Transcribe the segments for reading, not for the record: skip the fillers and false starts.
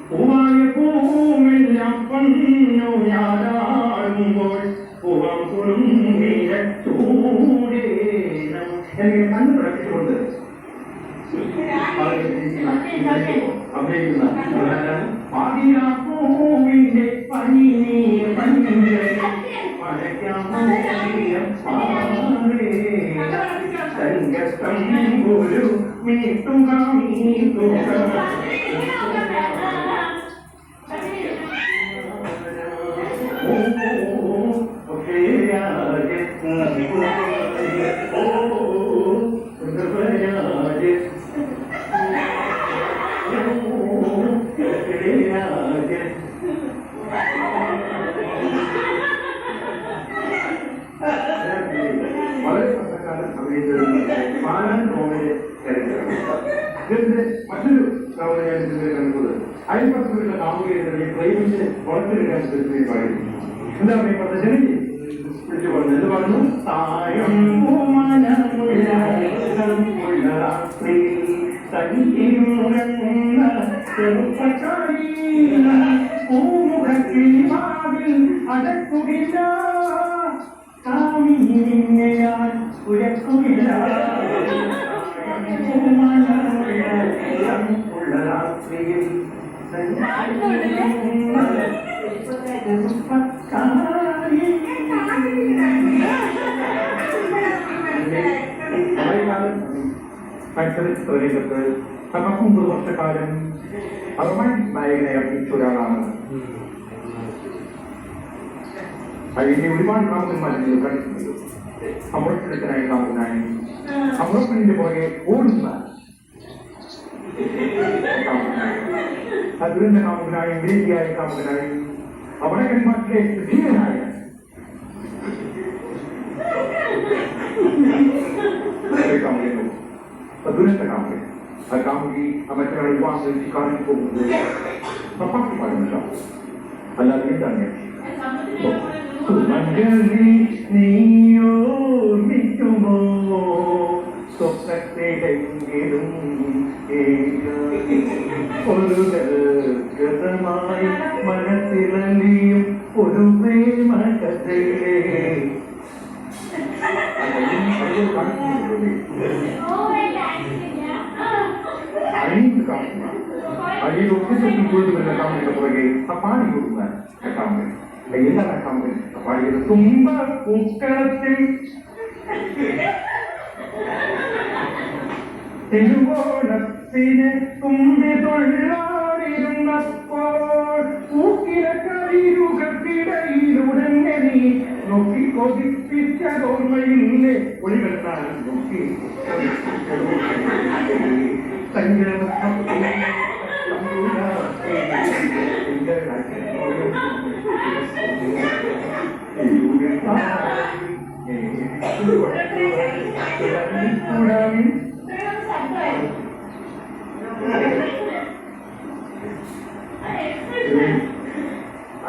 പൂവായ പൂവെല്ലാം പൊന്നു ഞാനാടുമ്പോൾ പൂവാം കുറുമ്പീരൂടേണം എനിക്ക് കണ്ണു പ്രകടിച്ചുകൊണ്ട് അഭിനയിക്കുന്ന പാതിരാപ്പൂവിന്റെ പനിനീർ പനിന്റെ സംഘം ഒരു മീട്ടുക മീട്ടുക മറ്റൊരു നോവൽ ഞാൻ കണ്ടത് അയൽപക്കത്തുള്ള കാമുകയെ പ്രേമിച്ച് വളർത്തിയെടുക്കാൻ പാടില്ല. എന്താ പറയുക ജനകി വിളിച്ചു പറഞ്ഞു എന്ന് പറഞ്ഞു തായം അടക്കുകയില്ല കാമിനെ ഞാൻ ഉയർത്തുകയില്ല രാത്രിയിൽ നമുക്കും 1 വർഷക്കാലം റൊമാൻറ്റിക് നായകനെ അഭിനയിച്ച ഒരാളാണ്. അതിനെ ഒരുപാട് കാമുകന്മാർ കണ്ടിട്ടുണ്ട്. അമൃതത്തിനായി കാമുകനായി അമൃതത്തിന്റെ പുറകെ ഓടുന്ന ദുരന്ത കാമുകനായി വേദിയായ കാമുകനായി അപകടന്മാരുടെ ധീരനായ കാമുകനോ ദുരന്ത കാമുകൻ ആ കാമുകി മറ്റൊരാൾ വിവാഹം കാണിച്ചു പോകുന്നത് തപ്പാക്കി പാടുന്നില്ല. അല്ലാതെ എന്താണ് നീയോർമ്മിക്കുമോ സ്വപ്നത്തിലെങ്കിലും ഒരു ഗതമായി മനസ്സിലെയും ഒരു പ്രേമ കഥയിലേ അതിൽ ഒപ്പിസത്തിൽ പോയിട്ട് വരുന്ന കാമുകന്റെ പുറകെ ആ പാടി കൊടുക്കുന്ന കാമുകൻ എന്താണ് കാമുകൻ പാടിയത് തുമ്പ പൂക്കളത്തിൽ തിരുവോണത്തിന് തുമ്പി തൊഴിലാടിയിരുന്നപ്പോൾ പൂക്കിലക്കടിയുകൾക്കിടയിലുടനെ നീ നോക്കി കൊതിപ്പിച്ച ഓർമ്മയില്ലേ ഒളികെട്ടാൻ നോക്കി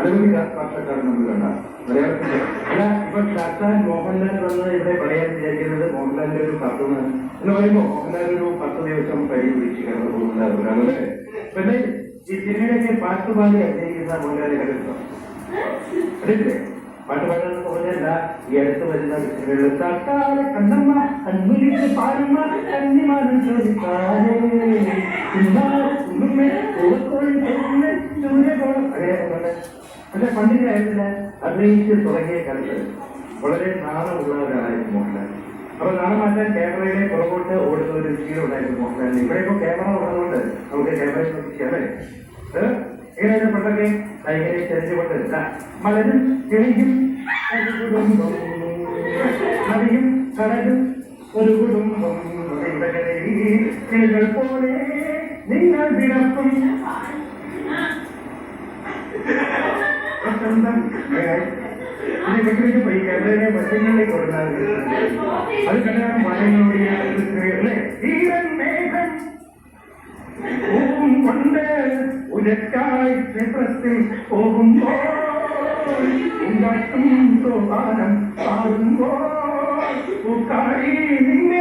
അനവധി ഭാഷക്കാരൻ നമ്മൾ കണ്ട മലയാളത്തിലെ അല്ല ഇപ്പൊ ഡാക്ടർ മോഹൻലാൽ വന്ന് ഇവിടെ പറയാൻ വിചാരിക്കുന്നത് മോഹൻലാലിന്റെ ഒരു കർട്ടൂണ് എന്ന് പറയുമ്പോൾ മോഹൻലാൽ ഒരു 10 ദിവസം കഴിവ് പിടിച്ച് കടന്നു പോകുന്നുണ്ടാകും. പിന്നെ ഈ സിനിമയിലൊക്കെ പാട്ടുപാടി അഭിനയിക്കുന്ന മോഹൻലാലെ കണ്ടിട്ടുണ്ടോ? അറിയില്ലേ? പാട്ടുപാടുന്ന മോഹൻലാല ഈ അടുത്ത് വരുന്ന സിനിമകളിൽ തക്കാല കണ്ണമ്മ അന്വേഷിച്ച് പാടുമ്മ കന്നിമാനം ചോദിക്കാനേ പക്ഷെ പണ്ടിന്റെ കാര്യത്തില് അഭിനയിച്ച് തുടങ്ങിയ കാലത്ത് വളരെ നാണമുള്ള ഒരാളായിരുന്നു മോഹൻലാൽ. അപ്പൊ നാളെ മാറ്റാൻ ക്യാമറയുടെ പുറകോട്ട് ഓടുന്ന ഒരു ശീലം ഉണ്ടായിരുന്നു മോഹൻലാലിന്. ഇവിടെ ഇപ്പൊ ക്യാമറ ഉള്ളതുകൊണ്ട് നമുക്ക് ക്യാമറയിൽ നോക്കിയാലേ എങ്ങനെയായിരുന്നു പണ്ടൊക്കെ ഇങ്ങനെ ചെറിഞ്ഞുകൊണ്ട് മലരും കിളിയും നദിയും കടലും ഒരു കുടുംബം കിളികൾ പോലെ നിങ്ങൾ വിടക്കും ഇതിലേക്ക് പോയി കേരളത്തിലെ വശങ്ങളിലേക്ക് കൊടുക്കാൻ അത് കണ്ടാണ് മലയോടിയ പോകും കൊണ്ട് ഉലക്കായി ക്ഷേത്രത്തിൽ പോകുമ്പോൾ ഉണ്ടാക്കും സോപാനം പാടുമ്പോൾ നിന്നെ